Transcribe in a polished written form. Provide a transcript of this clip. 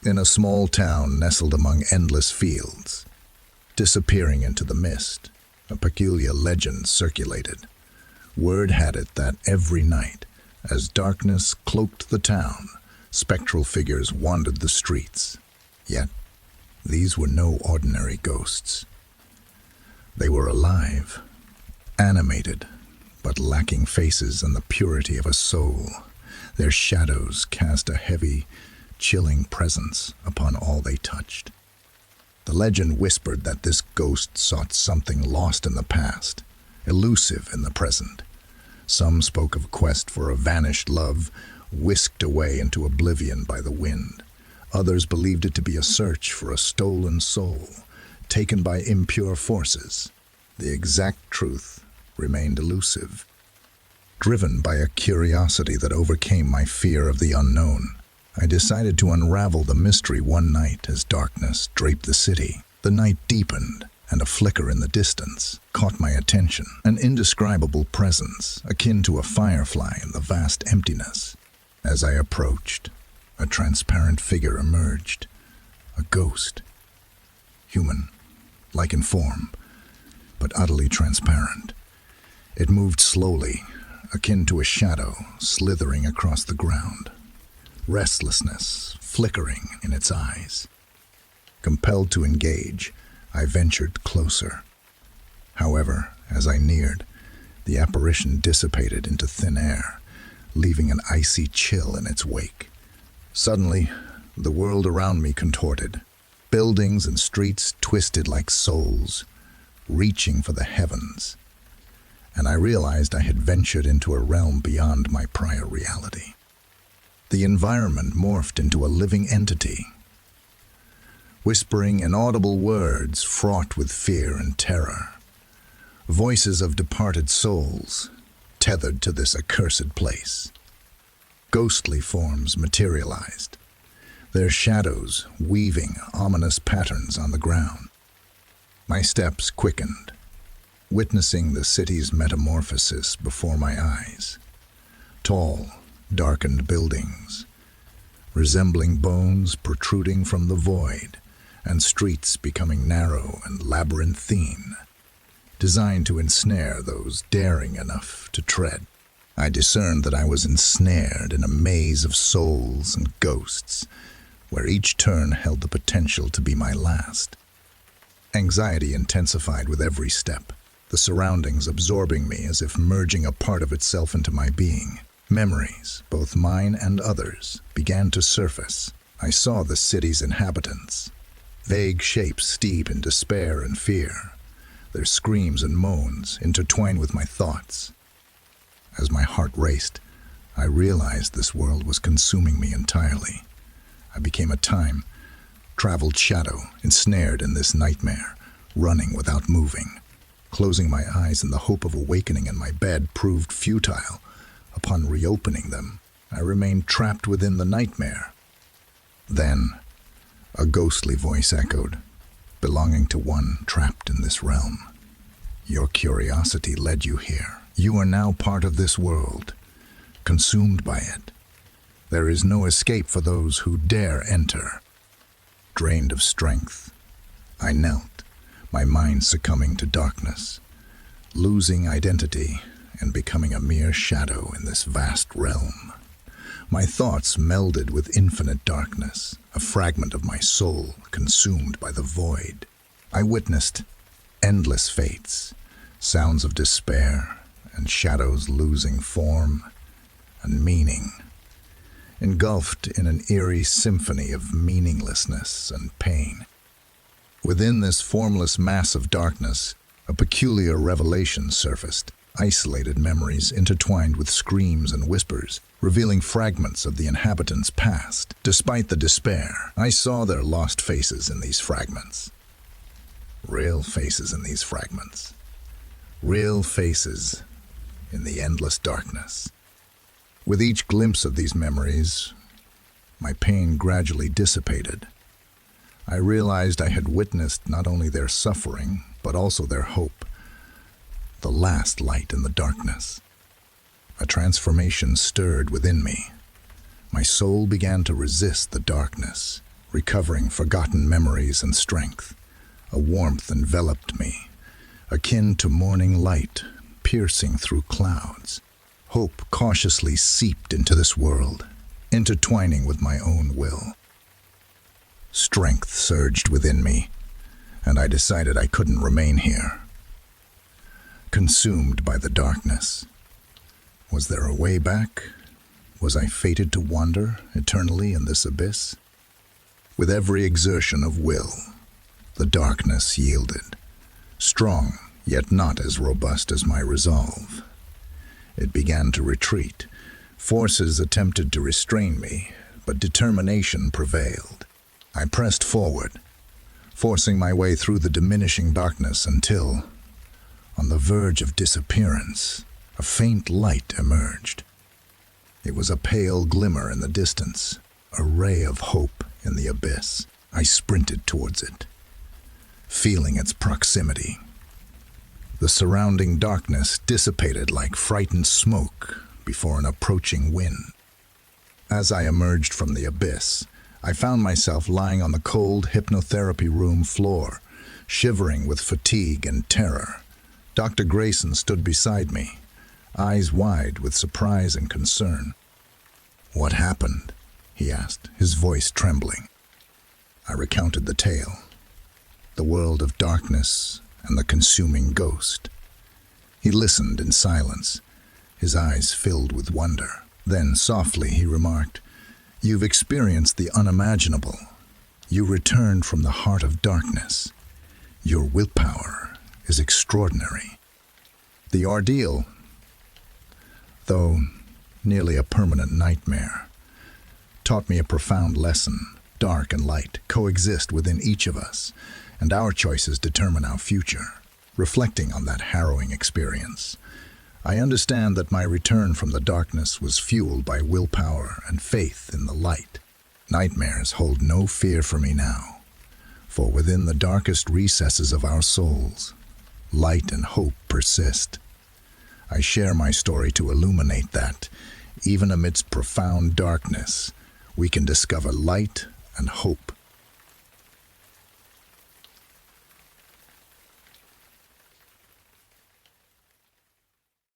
In a small town nestled among endless fields, disappearing into the mist, a peculiar legend circulated. Word had it that every night, as darkness cloaked the town, spectral figures wandered the streets. Yet, these were no ordinary ghosts. They were alive, animated, but lacking faces and the purity of a soul. Their shadows cast a heavy, chilling presence upon all they touched. The legend whispered that this ghost sought something lost in the past, elusive in the present. Some spoke of a quest for a vanished love, whisked away into oblivion by the wind. Others believed it to be a search for a stolen soul, taken by impure forces. The exact truth remained elusive. Driven by a curiosity that overcame my fear of the unknown, I decided to unravel the mystery one night as darkness draped the city. The night deepened, and a flicker in the distance caught my attention, an indescribable presence akin to a firefly in the vast emptiness. As I approached, a transparent figure emerged, a ghost, human-like in form, but utterly transparent. It moved slowly, akin to a shadow slithering across the ground, restlessness flickering in its eyes. Compelled to engage, I ventured closer. However, as I neared, the apparition dissipated into thin air, leaving an icy chill in its wake. Suddenly, the world around me contorted. Buildings and streets twisted like souls, reaching for the heavens. And I realized I had ventured into a realm beyond my prior reality. The environment morphed into a living entity, whispering inaudible words fraught with fear and terror. Voices of departed souls, tethered to this accursed place. Ghostly forms materialized, their shadows weaving ominous patterns on the ground. My steps quickened, witnessing the city's metamorphosis before my eyes. Tall, darkened buildings, resembling bones protruding from the void, and streets becoming narrow and labyrinthine, designed to ensnare those daring enough to tread. I discerned that I was ensnared in a maze of souls and ghosts, where each turn held the potential to be my last. Anxiety intensified with every step, the surroundings absorbing me as if merging a part of itself into my being. Memories, both mine and others, began to surface. I saw the city's inhabitants, vague shapes steeped in despair and fear, their screams and moans intertwined with my thoughts. As my heart raced, I realized this world was consuming me entirely. I became a time-traveled shadow, ensnared in this nightmare, running without moving. Closing my eyes in the hope of awakening in my bed proved futile. Upon reopening them, I remained trapped within the nightmare. Then, a ghostly voice echoed, belonging to one trapped in this realm. Your curiosity led you here. You are now part of this world, consumed by it. There is no escape for those who dare enter. Drained of strength, I knelt, my mind succumbing to darkness, losing identity and becoming a mere shadow in this vast realm. My thoughts melded with infinite darkness, a fragment of my soul consumed by the void. I witnessed endless fates, sounds of despair, and shadows losing form and meaning, engulfed in an eerie symphony of meaninglessness and pain. Within this formless mass of darkness, a peculiar revelation surfaced. Isolated memories intertwined with screams and whispers, revealing fragments of the inhabitants' past. Despite the despair, I saw their lost faces in these fragments. Real faces in these fragments. Real faces in the endless darkness. With each glimpse of these memories, my pain gradually dissipated. I realized I had witnessed not only their suffering, but also their hope. The last light in the darkness. A transformation stirred within me. My soul began to resist the darkness, recovering forgotten memories and strength. A warmth enveloped me, akin to morning light piercing through clouds. Hope cautiously seeped into this world, intertwining with my own will. Strength surged within me, and I decided I couldn't remain here. Consumed by the darkness. Was there a way back? Was I fated to wander eternally in this abyss? With every exertion of will, the darkness yielded, strong yet not as robust as my resolve. It began to retreat. Forces attempted to restrain me, but determination prevailed. I pressed forward, forcing my way through the diminishing darkness until, on the verge of disappearance, a faint light emerged. It was a pale glimmer in the distance, a ray of hope in the abyss. I sprinted towards it, feeling its proximity. The surrounding darkness dissipated like frightened smoke before an approaching wind. As I emerged from the abyss, I found myself lying on the cold hypnotherapy room floor, shivering with fatigue and terror. Dr. Grayson stood beside me, eyes wide with surprise and concern. "What happened?" he asked, his voice trembling. I recounted the tale, the world of darkness and the consuming ghost. He listened in silence, his eyes filled with wonder. Then, softly, he remarked, "You've experienced the unimaginable. You returned from the heart of darkness. Your willpower is extraordinary. The ordeal, though nearly a permanent nightmare, taught me a profound lesson. Dark and light coexist within each of us, and our choices determine our future." Reflecting on that harrowing experience, I understand that my return from the darkness was fueled by willpower and faith in the light. Nightmares hold no fear for me now, for within the darkest recesses of our souls, light and hope persist. I share my story to illuminate that, even amidst profound darkness, we can discover light and hope